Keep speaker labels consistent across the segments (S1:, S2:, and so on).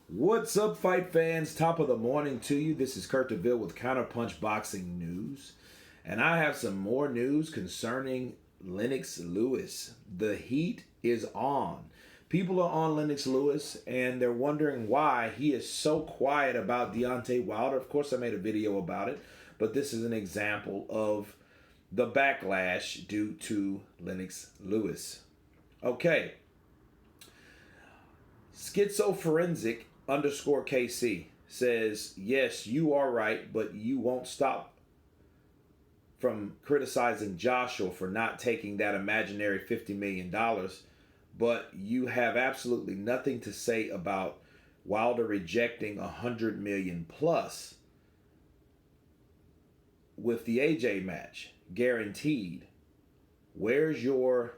S1: What's up, fight fans? Top of the morning to you. This is Kurt DeVille with Counterpunch Boxing News. And I have some more news concerning Lennox Lewis. The heat is on. People are on Lennox Lewis and they're wondering why he is so quiet about Deontay Wilder. Of course, I made a video about it, but this is an example of the backlash due to Lennox Lewis. Okay. Schizoforensic _ KC says, yes, you are right, but you won't stop from criticizing Joshua for not taking that imaginary $50 million, but you have absolutely nothing to say about Wilder rejecting $100 million plus with the AJ match, guaranteed. Where's your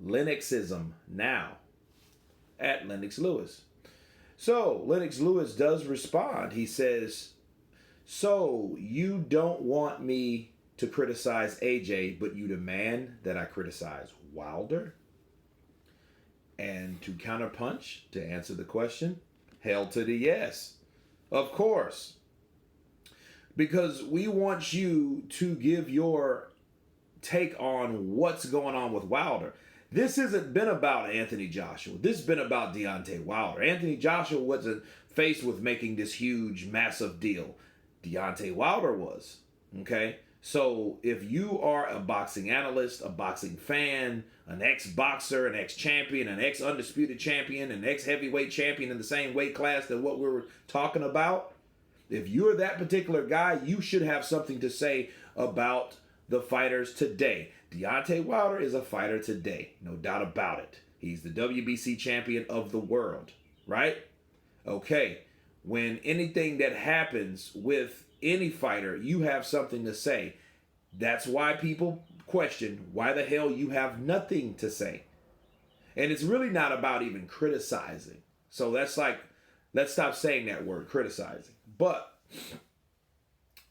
S1: Lennoxism now? At Lennox Lewis. So Lennox Lewis does respond. He says, so you don't want me to criticize AJ, but you demand that I criticize Wilder? And to counterpunch, to answer the question, hell to the yes. Of course. Because we want you to give your take on what's going on with Wilder. This hasn't been about Anthony Joshua. This has been about Deontay Wilder. Anthony Joshua wasn't faced with making this huge, massive deal. Deontay Wilder was. Okay? So if you are a boxing analyst, a boxing fan, an ex-boxer, an ex-champion, an ex-undisputed champion, an ex-heavyweight champion in the same weight class that what we were talking about, if you're that particular guy, you should have something to say about the fighters today. Deontay Wilder is a fighter today, no doubt about it. He's the WBC champion of the world, right? Okay, when anything that happens with any fighter, you have something to say. That's why people question why the hell you have nothing to say. And it's really not about even criticizing. So that's like, let's stop saying that word, criticizing. But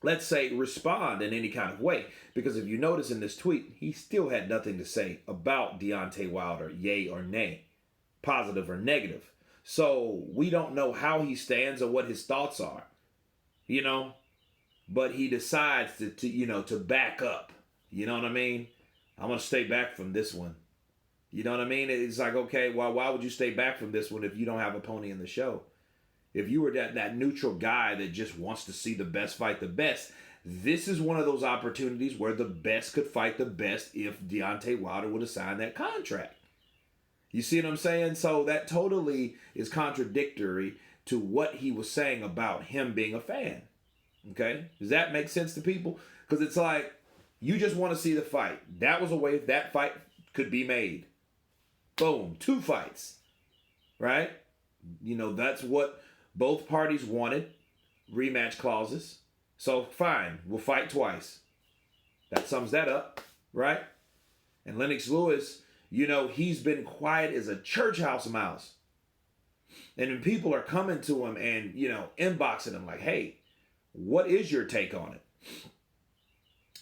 S1: let's say respond in any kind of way. Because if you notice in this tweet, he still had nothing to say about Deontay Wilder, yay or nay, positive or negative. So we don't know how he stands or what his thoughts are, you know, but he decides to back up. You know what I mean? I'm going to stay back from this one. You know what I mean? It's like, okay, well, why would you stay back from this one if you don't have a pony in the show? If you were that neutral guy that just wants to see the best fight the best, this is one of those opportunities where the best could fight the best if Deontay Wilder would have signed that contract. You see what I'm saying? So that totally is contradictory to what he was saying about him being a fan. Okay? Does that make sense to people? Because it's like, you just want to see the fight. That was a way that fight could be made. Boom. 2 fights. Right? You know, that's what both parties wanted. Rematch clauses. So fine, we'll fight twice. That sums that up, right? And Lennox Lewis, you know, he's been quiet as a church house mouse. And when people are coming to him and, you know, inboxing him like, hey, what is your take on it?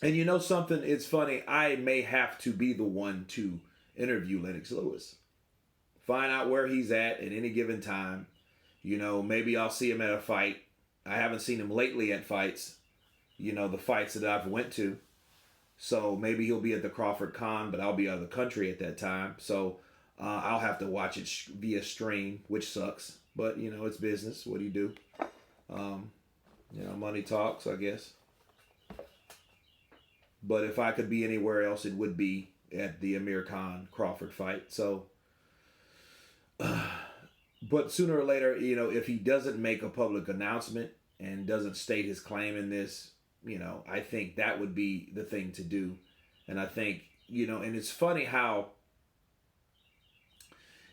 S1: And you know something, it's funny, I may have to be the one to interview Lennox Lewis. Find out where he's at any given time. You know, maybe I'll see him at a fight. I haven't seen him lately at fights, you know, the fights that I've went to. So maybe he'll be at the Crawford Con, but I'll be out of the country at that time. So I'll have to watch it via stream, which sucks. But, you know, it's business. What do you do? You know, money talks, I guess. But if I could be anywhere else, it would be at the Amir Khan Crawford fight. So, but sooner or later, you know, if he doesn't make a public announcement and doesn't state his claim in this, you know, I think that would be the thing to do. And I think, you know, and it's funny how,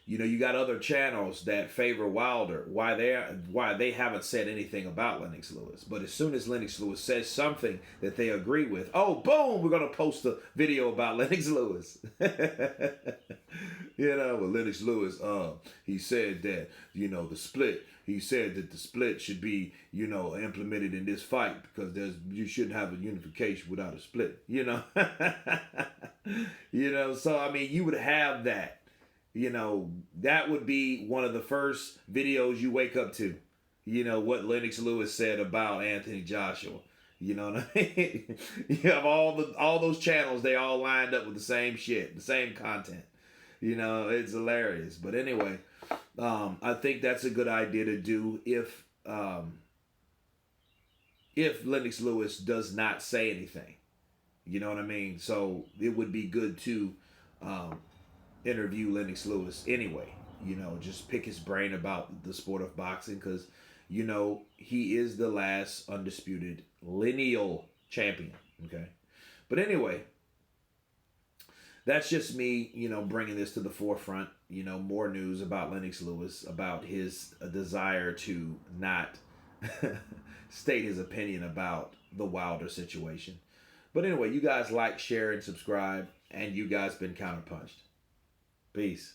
S1: you know, you got other channels that favor Wilder, why they haven't said anything about Lennox Lewis. But as soon as Lennox Lewis says something that they agree with, oh, boom, we're going to post a video about Lennox Lewis. You know, well, Lennox Lewis, he said that, you know, the split, he said that the split should be, you know, implemented in this fight because you shouldn't have a unification without a split, you know. You know, so, I mean, you would have that. You know, that would be one of the first videos you wake up to. You know, what Lennox Lewis said about Anthony Joshua. You know what I mean? You have all those channels, they all lined up with the same shit, the same content. You know, it's hilarious. But anyway, I think that's a good idea to do if Lennox Lewis does not say anything. You know what I mean? So it would be good to interview Lennox Lewis anyway. You know, just pick his brain about the sport of boxing because, you know, he is the last undisputed lineal champion. Okay. But anyway, that's just me, you know, bringing this to the forefront. You know, more news about Lennox Lewis, about his desire to not state his opinion about the Wilder situation. But anyway, you guys like, share, and subscribe. And you guys been counterpunched. Peace.